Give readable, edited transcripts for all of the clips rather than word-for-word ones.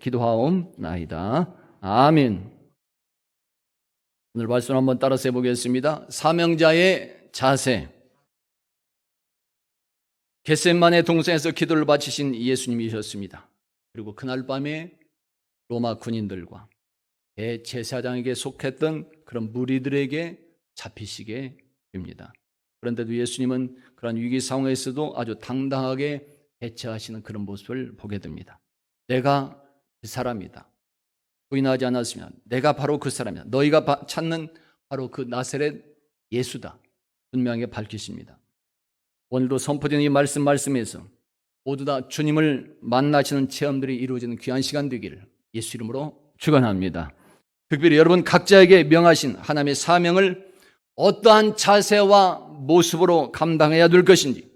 기도하옵나이다. 아멘. 오늘 말씀 한번 따라서 해보겠습니다. 사명자의 자세. 겟세마네 동산에서 기도를 바치신 예수님이셨습니다. 그리고 그날 밤에 로마 군인들과 대제사장에게 속했던 그런 무리들에게 잡히시게 됩니다. 그런데도 예수님은 그런 위기 상황에서도 아주 당당하게 대처하시는 그런 모습을 보게 됩니다. 내가 그 사람이다. 부인하지 않았으면 내가 바로 그 사람이다. 너희가 찾는 바로 그 나사렛 예수다. 분명하게 밝히십니다. 오늘도 선포되는 이 말씀에서 모두 다 주님을 만나시는 체험들이 이루어지는 귀한 시간 되기를 예수 이름으로 축원합니다. 특별히 여러분 각자에게 명하신 하나님의 사명을 어떠한 자세와 모습으로 감당해야 될 것인지,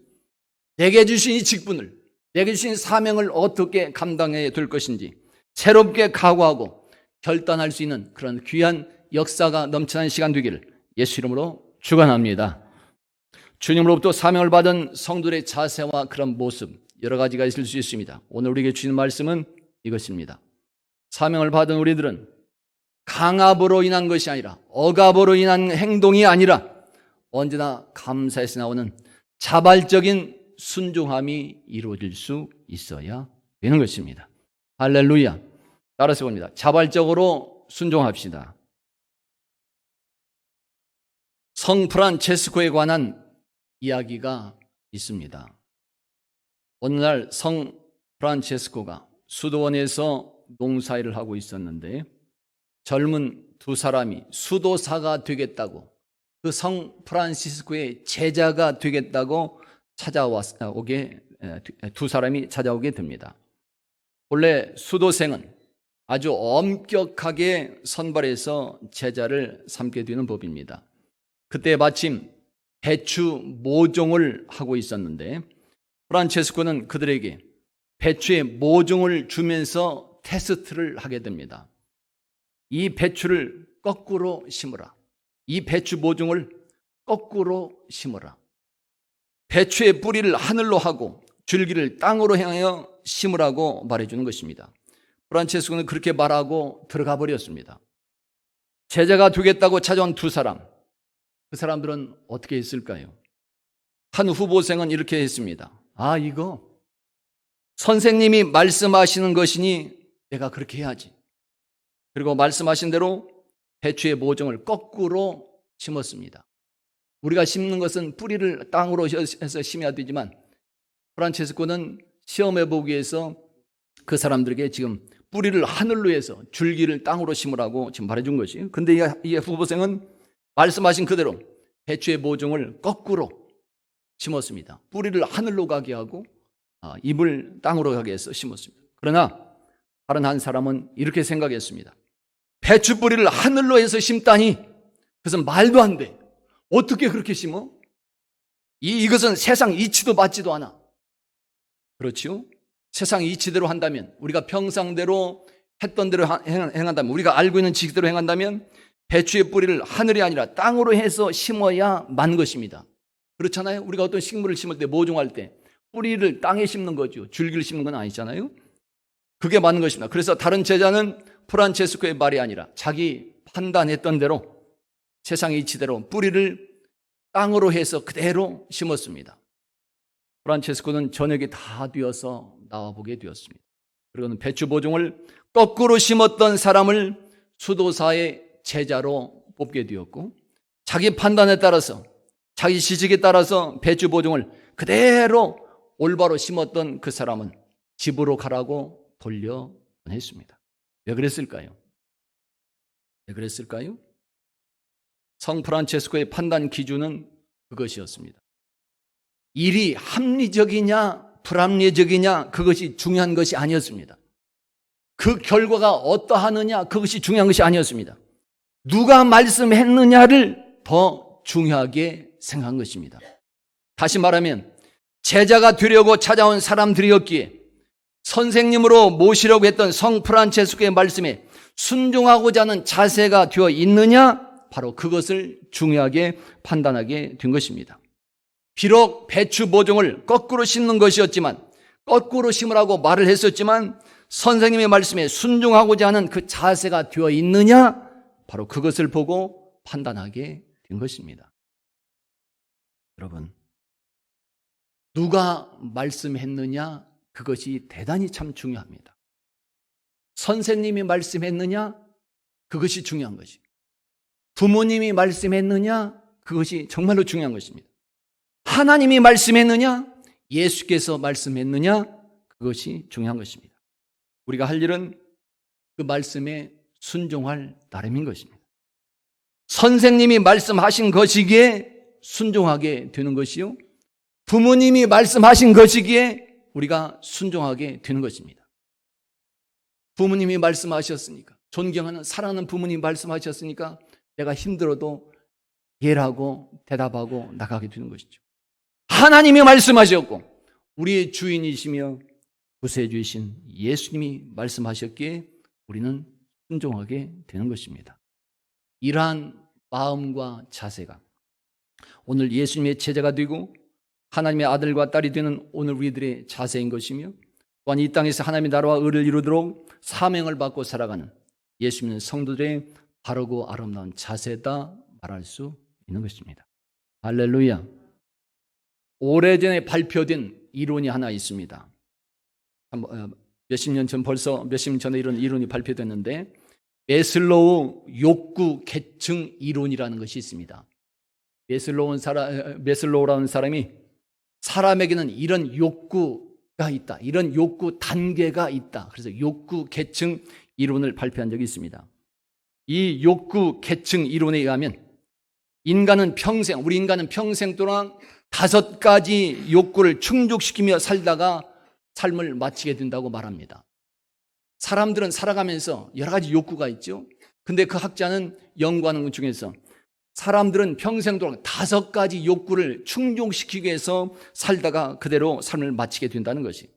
내게 주신 이 직분을, 내게 주신 사명을 어떻게 감당해야 될 것인지 새롭게 각오하고 결단할 수 있는 그런 귀한 역사가 넘치는 시간 되기를 예수 이름으로 축원합니다. 주님으로부터 사명을 받은 성도들의 자세와 그런 모습 여러 가지가 있을 수 있습니다. 오늘 우리에게 주시는 말씀은 이것입니다. 사명을 받은 우리들은 강압으로 인한 것이 아니라, 억압으로 인한 행동이 아니라 언제나 감사에서 나오는 자발적인 순종함이 이루어질 수 있어야 되는 것입니다. 할렐루야. 따라서 봅니다. 자발적으로 순종합시다. 성 프란체스코에 관한 이야기가 있습니다. 어느 날 성 프란체스코가 수도원에서 농사일을 하고 있었는데 젊은 두 사람이 수도사가 되겠다고, 그 성 프란시스코의 제자가 되겠다고 두 사람이 찾아오게 됩니다. 본래 수도생은 아주 엄격하게 선발해서 제자를 삼게 되는 법입니다. 그때 마침 배추 모종을 하고 있었는데 프란체스코는 그들에게 배추의 모종을 주면서 테스트를 하게 됩니다. 이 배추를 거꾸로 심으라. 이 배추 모종을 거꾸로 심으라. 배추의 뿌리를 하늘로 하고 줄기를 땅으로 향하여 심으라고 말해주는 것입니다. 프란체스코는 그렇게 말하고 들어가 버렸습니다. 제자가 되겠다고 찾아온 두 사람, 그 사람들은 어떻게 했을까요? 한 후보생은 이렇게 했습니다. 이거 선생님이 말씀하시는 것이니 내가 그렇게 해야지. 그리고 말씀하신 대로 배추의 모종을 거꾸로 심었습니다. 우리가 심는 것은 뿌리를 땅으로 해서 심어야 되지만 프란체스코는 시험해 보기 위해서 그 사람들에게 지금 뿌리를 하늘로 해서 줄기를 땅으로 심으라고 지금 말해준 것이. 근데 이 후보생은 말씀하신 그대로 배추의 모종을 거꾸로 심었습니다. 뿌리를 하늘로 가게 하고 잎을 땅으로 가게 해서 심었습니다. 그러나 다른 한 사람은 이렇게 생각했습니다. 배추 뿌리를 하늘로 해서 심다니 그것은 말도 안 돼. 어떻게 그렇게 심어? 이것은 세상 이치도 맞지도 않아. 그렇지요? 세상 이치대로 한다면, 우리가 평상대로 했던 대로 행한다면, 우리가 알고 있는 지식대로 행한다면 배추의 뿌리를 하늘이 아니라 땅으로 해서 심어야만 것입니다. 그렇잖아요? 우리가 어떤 식물을 심을 때, 모종할 때 뿌리를 땅에 심는 거죠. 줄기를 심는 건 아니잖아요? 그게 맞는 것입니다. 그래서 다른 제자는 프란체스코의 말이 아니라 자기 판단했던 대로 세상의 이치대로 뿌리를 땅으로 해서 그대로 심었습니다. 프란체스코는 저녁이 다 되어서 나와보게 되었습니다. 그리고는 배추 모종을 거꾸로 심었던 사람을 수도사의 제자로 뽑게 되었고, 자기 판단에 따라서, 자기 지식에 따라서 배추 모종을 그대로 올바로 심었던 그 사람은 집으로 가라고 돌려보냈습니다. 왜 그랬을까요? 왜 그랬을까요? 성 프란체스코의 판단 기준은 그것이었습니다. 일이 합리적이냐 불합리적이냐 그것이 중요한 것이 아니었습니다. 그 결과가 어떠하느냐 그것이 중요한 것이 아니었습니다. 누가 말씀했느냐를 더 중요하게 생각한 것입니다. 다시 말하면 제자가 되려고 찾아온 사람들이었기에 선생님으로 모시려고 했던 성 프란체스코의 말씀에 순종하고자 하는 자세가 되어 있느냐, 바로 그것을 중요하게 판단하게 된 것입니다. 비록 배추 모종을 거꾸로 심는 것이었지만, 거꾸로 심으라고 말을 했었지만 선생님의 말씀에 순종하고자 하는 그 자세가 되어 있느냐? 바로 그것을 보고 판단하게 된 것입니다. 여러분, 누가 말씀했느냐? 그것이 대단히 참 중요합니다. 선생님이 말씀했느냐? 그것이 중요한 것입니다. 부모님이 말씀했느냐? 그것이 정말로 중요한 것입니다. 하나님이 말씀했느냐? 예수께서 말씀했느냐? 그것이 중요한 것입니다. 우리가 할 일은 그 말씀에 순종할 따름인 것입니다. 선생님이 말씀하신 것이기에 순종하게 되는 것이요, 부모님이 말씀하신 것이기에 우리가 순종하게 되는 것입니다. 부모님이 말씀하셨으니까, 존경하는 사랑하는 부모님 말씀하셨으니까 내가 힘들어도 이해하고 대답하고 나가게 되는 것이죠. 하나님이 말씀하셨고 우리의 주인이시며 구세주이신 예수님이 말씀하셨기에 우리는 순종하게 되는 것입니다. 이러한 마음과 자세가 오늘 예수님의 제자가 되고 하나님의 아들과 딸이 되는 오늘 우리들의 자세인 것이며, 또한 이 땅에서 하나님의 나라와 의를 이루도록 사명을 받고 살아가는 예수 믿는 성도들의 바르고 아름다운 자세다 말할 수 있는 것입니다. 할렐루야. 오래전에 발표된 이론이 하나 있습니다. 몇십 년 전, 벌써 몇십 년 전에 이런 이론이 발표됐는데, 매슬로우 욕구 계층 이론이라는 것이 있습니다. 매슬로우라는 사람이 사람에게는 이런 욕구가 있다, 이런 욕구 단계가 있다, 그래서 욕구 계층 이론을 발표한 적이 있습니다. 이 욕구 계층 이론에 의하면 우리 인간은 평생 동안 5가지 욕구를 충족시키며 살다가 삶을 마치게 된다고 말합니다. 사람들은 살아가면서 여러 가지 욕구가 있죠. 근데 그 학자는 연구하는 것 중에서 사람들은 평생 동안 5가지 욕구를 충족시키기 위해서 살다가 그대로 삶을 마치게 된다는 것이,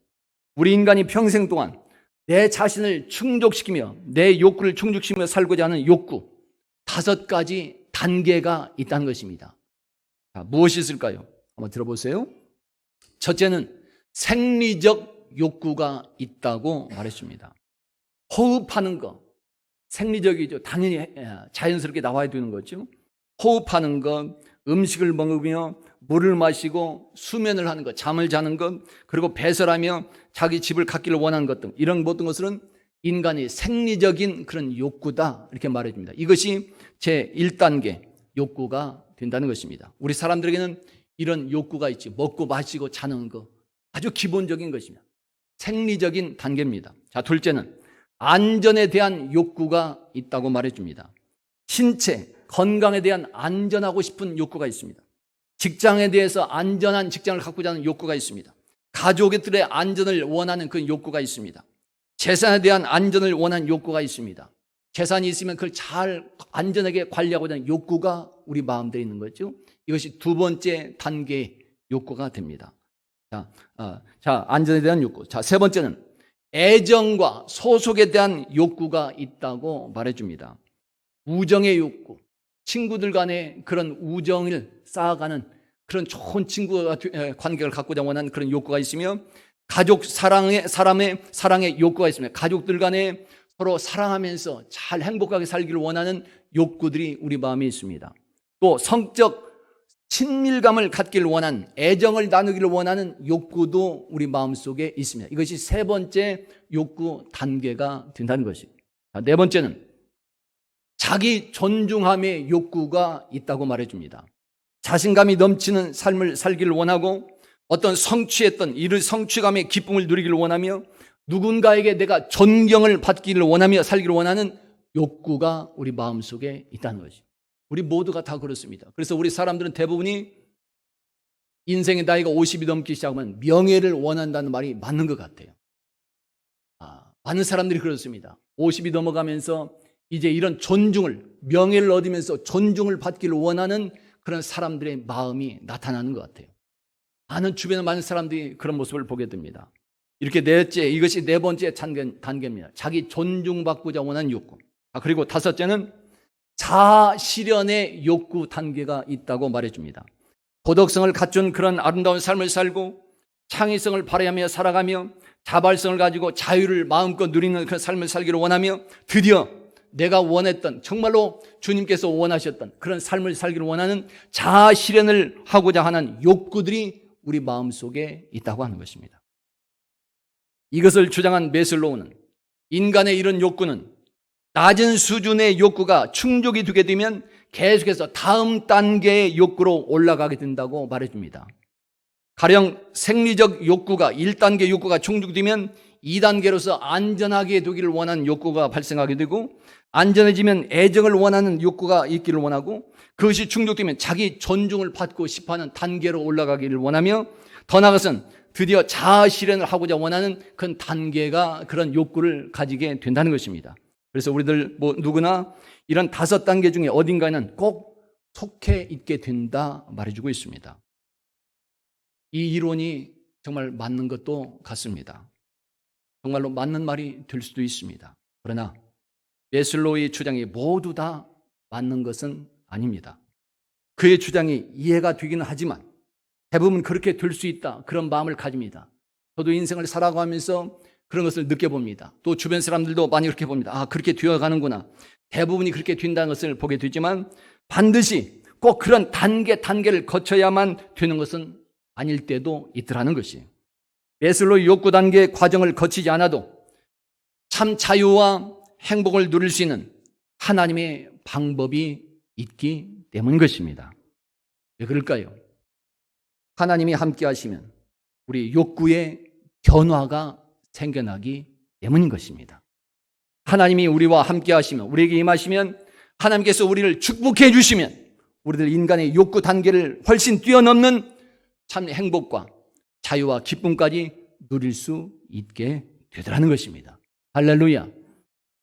우리 인간이 평생 동안 내 자신을 충족시키며 내 욕구를 충족시키며 살고자 하는 욕구 5가지 단계가 있다는 것입니다. 자, 무엇이 있을까요? 한번 들어보세요. 첫째는 생리적 욕구가 있다고 말했습니다. 호흡하는 거, 생리적이죠. 당연히 자연스럽게 나와야 되는 거죠. 호흡하는 것, 음식을 먹으며 물을 마시고 수면을 하는 것, 잠을 자는 것, 그리고 배설하며 자기 집을 갖기를 원하는 것 등, 이런 모든 것은 인간의 생리적인 그런 욕구다, 이렇게 말해줍니다. 이것이 제1단계 욕구가 된다는 것입니다. 우리 사람들에게는 이런 욕구가 있지. 먹고 마시고 자는 거 아주 기본적인 것입니다. 생리적인 단계입니다. 자, 둘째는 안전에 대한 욕구가 있다고 말해줍니다. 신체, 건강에 대한 안전하고 싶은 욕구가 있습니다. 직장에 대해서 안전한 직장을 갖고자 하는 욕구가 있습니다. 가족들의 안전을 원하는 그 욕구가 있습니다. 재산에 대한 안전을 원하는 욕구가 있습니다. 재산이 있으면 그걸 잘 안전하게 관리하고자 하는 욕구가 우리 마음대로 있는 거죠. 이것이 2번째 단계의 욕구가 됩니다. 자, 안전에 대한 욕구. 자, 3번째는 애정과 소속에 대한 욕구가 있다고 말해줍니다. 우정의 욕구, 친구들 간의 그런 우정을 쌓아가는 그런 좋은 친구 관계를 갖고자 원하는 그런 욕구가 있으며, 가족 사랑의 욕구가 있습니다. 가족들 간에 서로 사랑하면서 잘 행복하게 살기를 원하는 욕구들이 우리 마음에 있습니다. 또 성적 친밀감을 갖기를 원하는, 애정을 나누기를 원하는 욕구도 우리 마음속에 있습니다. 이것이 3번째 욕구 단계가 된다는 것입니다. 4번째는 자기 존중함의 욕구가 있다고 말해줍니다. 자신감이 넘치는 삶을 살기를 원하고, 어떤 이를 성취감의 기쁨을 누리기를 원하며, 누군가에게 내가 존경을 받기를 원하며 살기를 원하는 욕구가 우리 마음속에 있다는 것입니다. 우리 모두가 다 그렇습니다. 그래서 우리 사람들은 대부분이 인생의 나이가 50이 넘기 시작하면 명예를 원한다는 말이 맞는 것 같아요. 많은 사람들이 그렇습니다. 50이 넘어가면서 이제 이런 명예를 얻으면서 존중을 받기를 원하는 그런 사람들의 마음이 나타나는 것 같아요. 주변에 많은 사람들이 그런 모습을 보게 됩니다. 이렇게 이것이 4번째 단계입니다. 자기 존중받고자 원하는 욕구. 그리고 5째는 자아 실현의 욕구 단계가 있다고 말해줍니다. 도덕성을 갖춘 그런 아름다운 삶을 살고 창의성을 발휘하며 살아가며 자발성을 가지고 자유를 마음껏 누리는 그런 삶을 살기를 원하며 드디어 내가 원했던, 정말로 주님께서 원하셨던 그런 삶을 살기를 원하는 자아 실현을 하고자 하는 욕구들이 우리 마음속에 있다고 하는 것입니다. 이것을 주장한 메슬로우는 인간의 이런 욕구는 낮은 수준의 욕구가 충족이 되게 되면 계속해서 다음 단계의 욕구로 올라가게 된다고 말해줍니다. 가령 생리적 욕구가 1단계 욕구가 충족되면 2단계로서 안전하게 되기를 원하는 욕구가 발생하게 되고, 안전해지면 애정을 원하는 욕구가 있기를 원하고, 그것이 충족되면 자기 존중을 받고 싶어하는 단계로 올라가기를 원하며, 더 나아가서는 드디어 자아 실현을 하고자 원하는 그런 단계가, 그런 욕구를 가지게 된다는 것입니다. 그래서 우리들 누구나 이런 5단계 중에 어딘가에는 꼭 속해 있게 된다 말해주고 있습니다. 이 이론이 정말 맞는 것도 같습니다. 정말로 맞는 말이 될 수도 있습니다. 그러나 메슬로우의 주장이 모두 다 맞는 것은 아닙니다. 그의 주장이 이해가 되기는 하지만 대부분 그렇게 될 수 있다, 그런 마음을 가집니다. 저도 인생을 살아가면서 그런 것을 느껴봅니다. 또 주변 사람들도 많이 그렇게 봅니다. 그렇게 되어가는구나. 대부분이 그렇게 된다는 것을 보게 되지만 반드시 꼭 그런 단계를 거쳐야만 되는 것은 아닐 때도 있더라는 것이에요. 메슬로우의 욕구 단계 과정을 거치지 않아도 참 자유와 행복을 누릴 수 있는 하나님의 방법이 있기 때문인 것입니다. 왜 그럴까요? 하나님이 함께 하시면 우리 욕구의 변화가 생겨나기 때문인 것입니다. 하나님이 우리와 함께 하시면, 우리에게 임하시면, 하나님께서 우리를 축복해 주시면 우리들 인간의 욕구 단계를 훨씬 뛰어넘는 참 행복과 자유와 기쁨까지 누릴 수 있게 되더라는 것입니다. 할렐루야.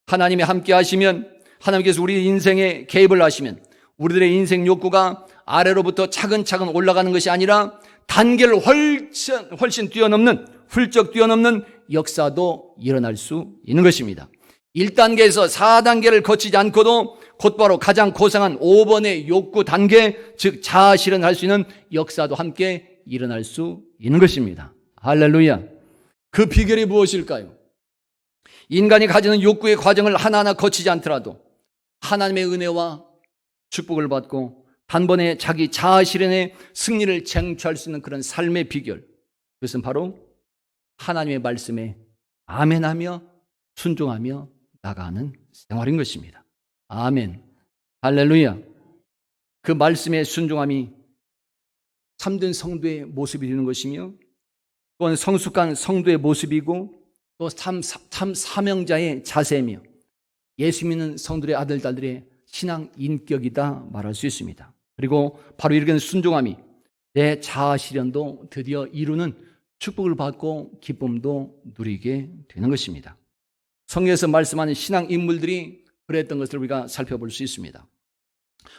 하나님이 함께 하시면, 하나님께서 우리 인생에 개입을 하시면 우리들의 인생 욕구가 아래로부터 차근차근 올라가는 것이 아니라 단계를 훨씬 뛰어넘는, 훌쩍 뛰어넘는 역사도 일어날 수 있는 것입니다. 1단계에서 4단계를 거치지 않고도 곧바로 가장 고상한 5번의 욕구 단계, 즉 자아 실현할 수 있는 역사도 함께 일어날 수 있는 것입니다. 할렐루야. 그 비결이 무엇일까요? 인간이 가지는 욕구의 과정을 하나하나 거치지 않더라도 하나님의 은혜와 축복을 받고 단번에 자기 자아 실현의 승리를 쟁취할 수 있는 그런 삶의 비결, 그것은 바로 하나님의 말씀에 아멘하며 순종하며 나가는 생활인 것입니다. 아멘. 할렐루야. 그 말씀의 순종함이 참된 성도의 모습이 되는 것이며, 또한 성숙한 성도의 모습이고, 또 참 사명자의 자세며 예수 믿는 성도의 아들, 딸들의 신앙 인격이다 말할 수 있습니다. 그리고 바로 이렇게 순종함이 내 자아 실현도 드디어 이루는 축복을 받고 기쁨도 누리게 되는 것입니다. 성경에서 말씀하는 신앙 인물들이 그랬던 것을 우리가 살펴볼 수 있습니다.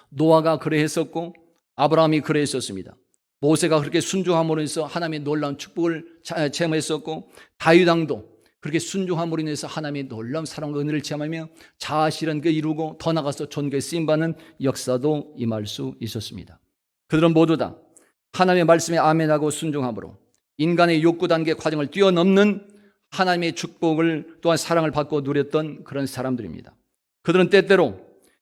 노아가 그래했었고 아브라함이 그래했었습니다. 모세가 그렇게 순종함으로 해서 하나님의 놀라운 축복을 체험했었고, 다윗 왕도 그렇게 순종함으로 인해서 하나님의 놀라운 사랑과 은혜를 체험하며 자아 실현 이루고 더 나가서 존귀에 쓰임받는 역사도 임할 수 있었습니다. 그들은 모두 다 하나님의 말씀에 아멘하고 순종함으로 인간의 욕구 단계 과정을 뛰어넘는 하나님의 축복을 또한 사랑을 받고 누렸던 그런 사람들입니다. 그들은 때때로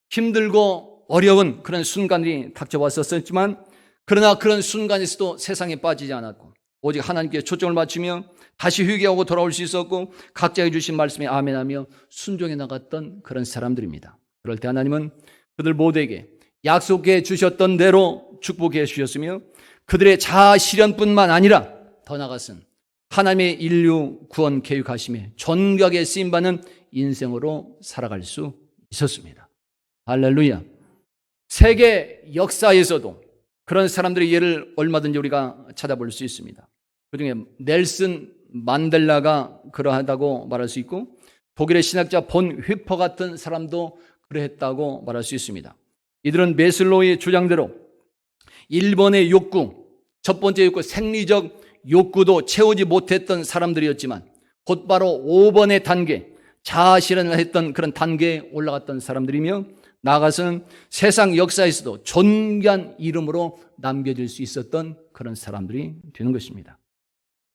힘들고 어려운 그런 순간이 닥쳐왔었지만, 그러나 그런 순간에서도 세상에 빠지지 않았고 오직 하나님께 초점을 맞추며 다시 회개하고 돌아올 수 있었고 각자의 주신 말씀에 아멘하며 순종해 나갔던 그런 사람들입니다. 그럴 때 하나님은 그들 모두에게 약속해 주셨던 대로 축복해 주셨으며 그들의 자아 실현뿐만 아니라 더 나아가서는 하나님의 인류 구원 계획하심에 존귀하게 쓰임받는 인생으로 살아갈 수 있었습니다. 할렐루야. 세계 역사에서도 그런 사람들의 예를 얼마든지 우리가 찾아볼 수 있습니다. 그중에 넬슨 만델라가 그러하다고 말할 수 있고, 독일의 신학자 본 휘퍼 같은 사람도 그러했다고 말할 수 있습니다. 이들은 메슬로우의 주장대로 1번의 욕구, 첫 번째 욕구, 생리적 욕구도 채우지 못했던 사람들이었지만 곧바로 5번의 단계, 자아 실현을 했던 그런 단계에 올라갔던 사람들이며, 나아가서는 세상 역사에서도 존귀한 이름으로 남겨질 수 있었던 그런 사람들이 되는 것입니다.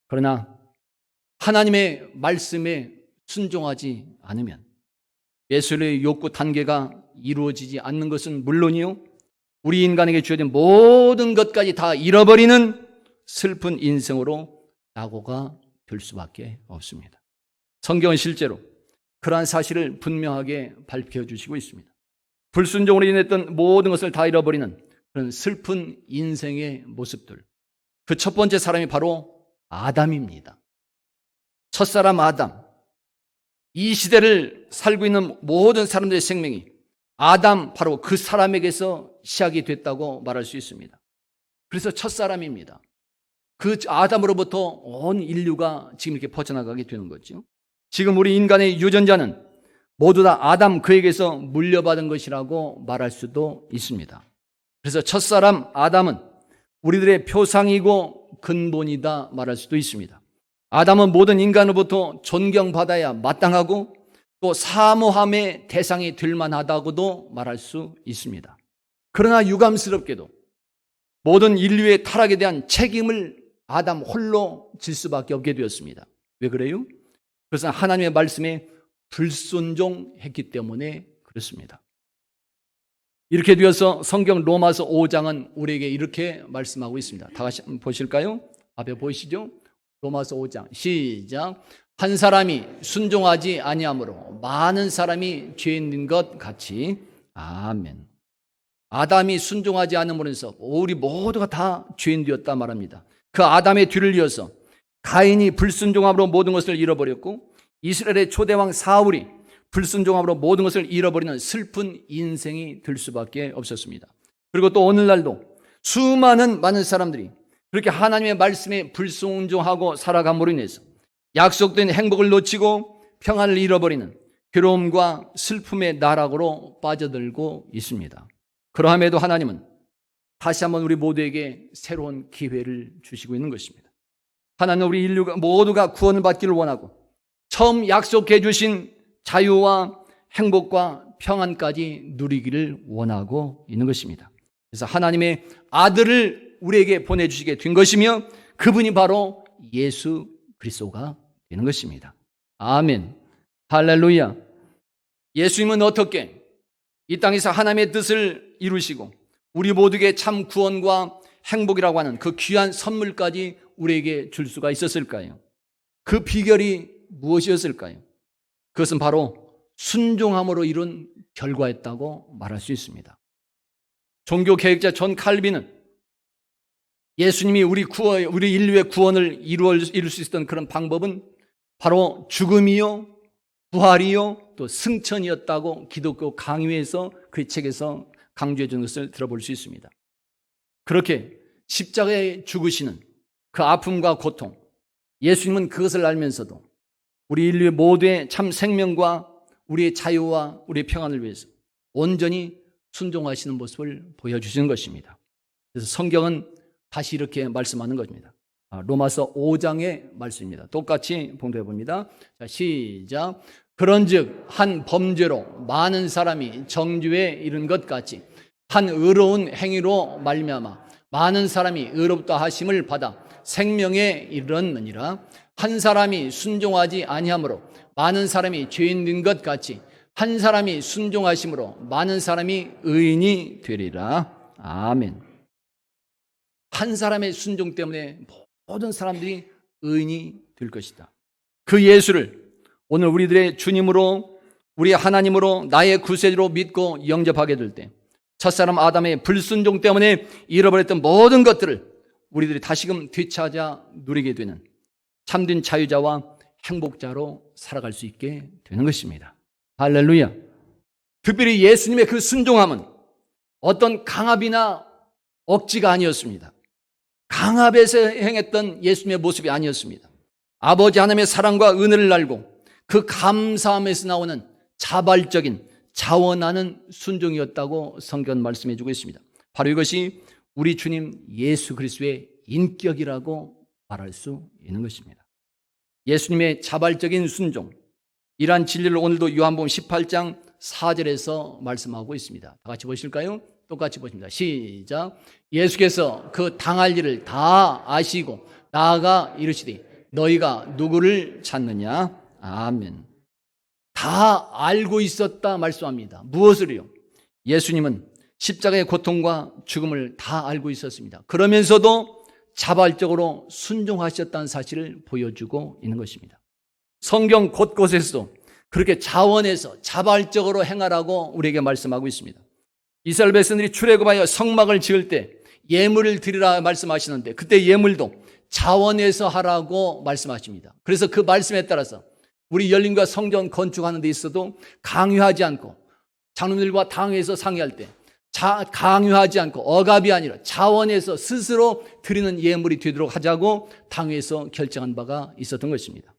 그러나 하나님의 말씀에 순종하지 않으면 예수의 욕구 단계가 이루어지지 않는 것은 물론이요, 우리 인간에게 주어진 모든 것까지 다 잃어버리는 슬픈 인생으로 낙오가 될 수밖에 없습니다. 성경은 실제로 그러한 사실을 분명하게 밝혀주시고 있습니다. 불순종으로 인했던 모든 것을 다 잃어버리는 그런 슬픈 인생의 모습들, 그 첫 번째 사람이 바로 아담입니다. 첫사람 아담, 이 시대를 살고 있는 모든 사람들의 생명이 아담, 바로 그 사람에게서 시작이 됐다고 말할 수 있습니다. 그래서 첫사람입니다. 그 아담으로부터 온 인류가 지금 이렇게 퍼져나가게 되는 거죠. 지금 우리 인간의 유전자는 모두 다 아담 그에게서 물려받은 것이라고 말할 수도 있습니다. 그래서 첫사람 아담은 우리들의 표상이고 근본이다 말할 수도 있습니다. 아담은 모든 인간으로부터 존경받아야 마땅하고 또 사모함의 대상이 될 만하다고도 말할 수 있습니다. 그러나 유감스럽게도 모든 인류의 타락에 대한 책임을 아담 홀로 질 수밖에 없게 되었습니다. 왜 그래요? 그것은 하나님의 말씀에 불순종했기 때문에 그렇습니다. 이렇게 되어서 성경 로마서 5장은 우리에게 이렇게 말씀하고 있습니다. 다 같이 한번 보실까요? 앞에 보이시죠? 로마서 5장 시작. 한 사람이 순종하지 아니함으로 많은 사람이 죄 있는 것 같이. 아멘. 아담이 순종하지 않음으로 해서 우리 모두가 다 죄인 되었다 말합니다. 그 아담의 뒤를 이어서 가인이 불순종함으로 모든 것을 잃어버렸고, 이스라엘의 초대왕 사울이 불순종함으로 모든 것을 잃어버리는 슬픈 인생이 될 수밖에 없었습니다. 그리고 또 오늘날도 많은 사람들이 그렇게 하나님의 말씀에 불순종하고 살아감으로 인해서 약속된 행복을 놓치고 평안을 잃어버리는 괴로움과 슬픔의 나락으로 빠져들고 있습니다. 그러함에도 하나님은 다시 한번 우리 모두에게 새로운 기회를 주시고 있는 것입니다. 하나님은 우리 인류가 모두가 구원을 받기를 원하고 처음 약속해 주신 자유와 행복과 평안까지 누리기를 원하고 있는 것입니다. 그래서 하나님의 아들을 우리에게 보내주시게 된 것이며 그분이 바로 예수 그리스도가 되는 것입니다. 아멘. 할렐루야. 예수님은 어떻게 이 땅에서 하나님의 뜻을 이루시고 우리 모두에게 참 구원과 행복이라고 하는 그 귀한 선물까지 우리에게 줄 수가 있었을까요? 그 비결이 무엇이었을까요? 그것은 바로 순종함으로 이룬 결과였다고 말할 수 있습니다. 종교 개혁자 존 칼빈은 예수님이 우리 인류의 구원을 이룰 수 있었던 그런 방법은 바로 죽음이요, 부활이요, 또 승천이었다고 기독교 강의에서 그 책에서 강조해 주는 것을 들어볼 수 있습니다. 그렇게 십자가에 죽으시는 그 아픔과 고통, 예수님은 그것을 알면서도 우리 인류 모두의 참 생명과 우리의 자유와 우리의 평안을 위해서 온전히 순종하시는 모습을 보여주시는 것입니다. 그래서 성경은 다시 이렇게 말씀하는 것입니다. 로마서 5장의 말씀입니다. 똑같이 봉독해 봅니다. 자, 시작. 그런즉 한 범죄로 많은 사람이 정죄에 이른 것 같이 한 의로운 행위로 말미암아 많은 사람이 의롭다 하심을 받아 생명에 이르렀느니라. 한 사람이 순종하지 아니함으로 많은 사람이 죄인 된 것 같이 한 사람이 순종하심으로 많은 사람이 의인이 되리라. 아멘. 한 사람의 순종 때문에 모든 사람들이 의인이 될 것이다. 그 예수를 오늘 우리들의 주님으로, 우리의 하나님으로, 나의 구세주로 믿고 영접하게 될 때 첫사람 아담의 불순종 때문에 잃어버렸던 모든 것들을 우리들이 다시금 되찾아 누리게 되는 참된 자유자와 행복자로 살아갈 수 있게 되는 것입니다. 할렐루야. 특별히 예수님의 그 순종함은 어떤 강압이나 억지가 아니었습니다. 강압에서 행했던 예수님의 모습이 아니었습니다. 아버지 하나님의 사랑과 은혜를 알고 그 감사함에서 나오는 자발적인 자원하는 순종이었다고 성경은 말씀해 주고 있습니다. 바로 이것이 우리 주님 예수 그리스도의 인격이라고 말할 수 있는 것입니다. 예수님의 자발적인 순종, 이러한 진리를 오늘도 요한복음 18장 4절에서 말씀하고 있습니다. 다 같이 보실까요? 똑같이 보십니다. 시작. 예수께서 그 당할 일을 다 아시고 나아가 이르시되 너희가 누구를 찾느냐? 아멘. 다 알고 있었다 말씀합니다. 무엇을요? 예수님은 십자가의 고통과 죽음을 다 알고 있었습니다. 그러면서도 자발적으로 순종하셨다는 사실을 보여주고 있는 것입니다. 성경 곳곳에서 그렇게 자원해서 자발적으로 행하라고 우리에게 말씀하고 있습니다. 이스라엘 백성들이 출애굽하여 성막을 지을 때 예물을 드리라 말씀하시는데 그때 예물도 자원해서 하라고 말씀하십니다. 그래서 그 말씀에 따라서 우리 열린과 성전 건축하는 데 있어도 강요하지 않고 장로들과 당회에서 상의할 때 강요하지 않고 억압이 아니라 자원해서 스스로 드리는 예물이 되도록 하자고 당회에서 결정한 바가 있었던 것입니다.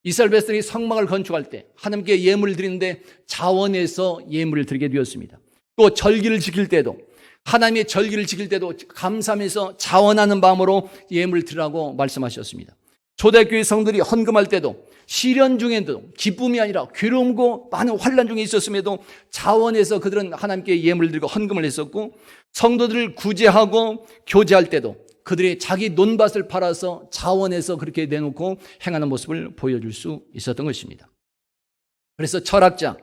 이스라엘 백성이 성막을 건축할 때 하나님께 예물을 드리는데 자원해서 예물을 드리게 되었습니다. 또 절기를 지킬 때도 하나님의 절기를 지킬 때도 감사하면서 자원하는 마음으로 예물을 드리라고 말씀하셨습니다. 초대교회 성들이 헌금할 때도 시련 중에도 기쁨이 아니라 괴로움과 많은 환난 중에 있었음에도 자원해서 그들은 하나님께 예물을 드리고 헌금을 했었고, 성도들을 구제하고 교제할 때도 그들이 자기 논밭을 팔아서 자원해서 그렇게 내놓고 행하는 모습을 보여줄 수 있었던 것입니다. 그래서 철학자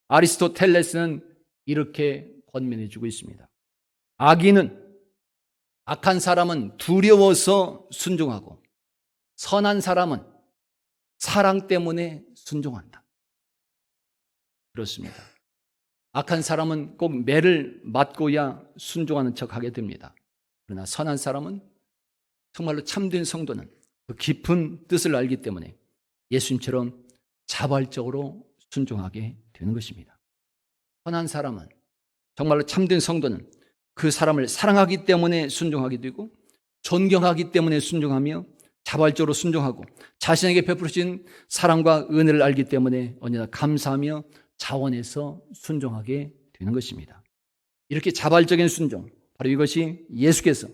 아리스토텔레스는 이렇게 권면해 주고 있습니다. 악한 사람은 두려워서 순종하고 선한 사람은 사랑 때문에 순종한다. 그렇습니다. 악한 사람은 꼭 매를 맞고야 순종하는 척하게 됩니다. 그러나 선한 사람은 정말로 참된 성도는 그 깊은 뜻을 알기 때문에 예수님처럼 자발적으로 순종하게 되는 것입니다. 선한 사람은 정말로 참된 성도는 그 사람을 사랑하기 때문에 순종하게 되고 존경하기 때문에 순종하며 자발적으로 순종하고 자신에게 베푸신 사랑과 은혜를 알기 때문에 언제나 감사하며 자원해서 순종하게 되는 것입니다. 이렇게 자발적인 순종, 바로 이것이 예수께서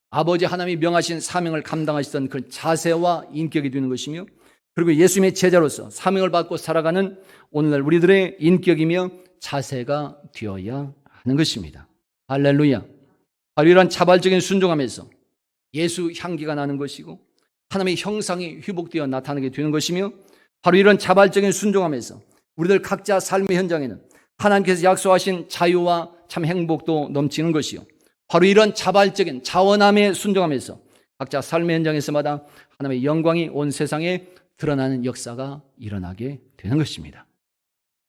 아버지 하나님이 명하신 사명을 감당하시던 그 자세와 인격이 되는 것이며, 그리고 예수님의 제자로서 사명을 받고 살아가는 오늘날 우리들의 인격이며 자세가 되어야 하는 것입니다. 할렐루야. 바로 이런 자발적인 순종하면서 예수 향기가 나는 것이고 하나님의 형상이 회복되어 나타나게 되는 것이며, 바로 이런 자발적인 순종하면서 우리들 각자 삶의 현장에는 하나님께서 약속하신 자유와 참 행복도 넘치는 것이요, 바로 이런 자발적인 자원함에 순종하면서 각자 삶의 현장에서마다 하나님의 영광이 온 세상에 드러나는 역사가 일어나게 되는 것입니다.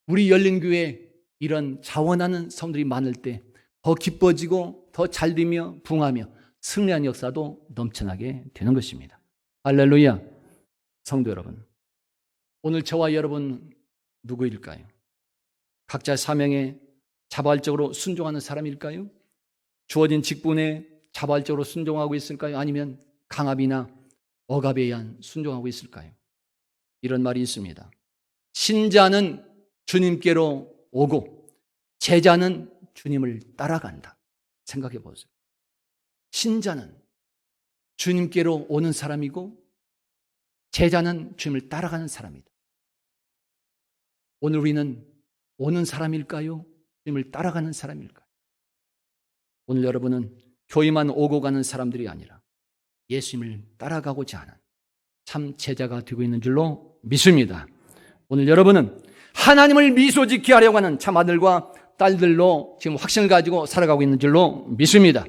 우리 열린교회에 이런 자원하는 사람들이 많을 때 더 기뻐지고 더 잘되며 부흥하며 승리한 역사도 넘쳐나게 되는 것입니다. 할렐루야. 성도 여러분, 오늘 저와 여러분 누구일까요? 각자 사명에 자발적으로 순종하는 사람일까요? 주어진 직분에 자발적으로 순종하고 있을까요? 아니면 강압이나 억압에 의한 순종하고 있을까요? 이런 말이 있습니다. 신자는 주님께로 오고 제자는 주님을 따라간다. 생각해 보세요. 신자는 주님께로 오는 사람이고 제자는 주님을 따라가는 사람이다. 오늘 우리는 오는 사람일까요? 주님을 따라가는 사람일까요? 오늘 여러분은 교회만 오고 가는 사람들이 아니라 예수님을 따라가고자 하는 참 제자가 되고 있는 줄로 믿습니다. 오늘 여러분은 하나님을 미소 짓게 하려고 하는 참 아들과 딸들로 지금 확신을 가지고 살아가고 있는 줄로 믿습니다.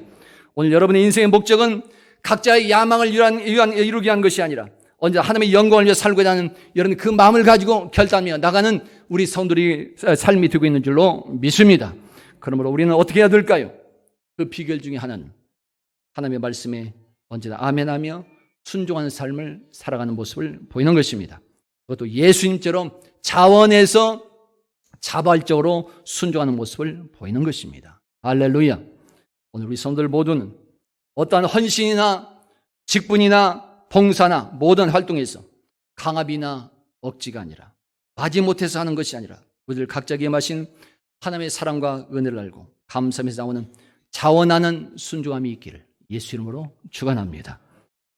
오늘 여러분의 인생의 목적은 각자의 야망을 이루기 위한 것이 아니라 언제 하나님의 영광을 위해 살고자 하는 이런 그 마음을 가지고 결단하며 나가는 우리 성도들이 삶이 되고 있는 줄로 믿습니다. 그러므로 우리는 어떻게 해야 될까요? 그 비결 중에 하나는 하나님의 말씀에 언제나 아멘하며 순종하는 삶을 살아가는 모습을 보이는 것입니다. 그것도 예수님처럼 자원해서 자발적으로 순종하는 모습을 보이는 것입니다. 할렐루야. 오늘 우리 성도들 모두는 어떠한 헌신이나 직분이나 봉사나 모든 활동에서 강압이나 억지가 아니라 마지못해서 하는 것이 아니라 우리들 각자에게 마신 하나님의 사랑과 은혜를 알고 감사하면서 나오는 자원하는 순종함이 있기를 예수 이름으로 축원합니다.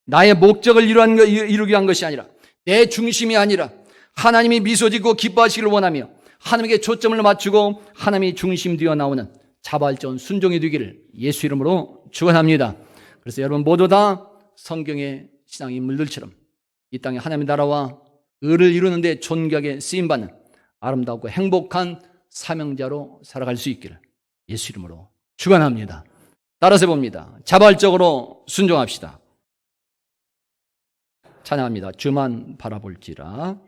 나의 목적을 이루기 위한 것이 아니라 내 중심이 아니라 하나님이 미소 짓고 기뻐하시기를 원하며 하나님께 초점을 맞추고 하나님이 중심 되어 나오는 자발적 순종이 되기를 예수 이름으로 축원합니다. 그래서 여러분 모두 다 성경의 신앙 인물들처럼 이 땅에 하나님의 나라와 의를 이루는 데 존귀하게 쓰임받는 아름답고 행복한 사명자로 살아갈 수 있기를 예수 이름으로 축원합니다. 따라서 봅니다. 자발적으로 순종합시다. 찬양합니다. 주만 바라볼지라.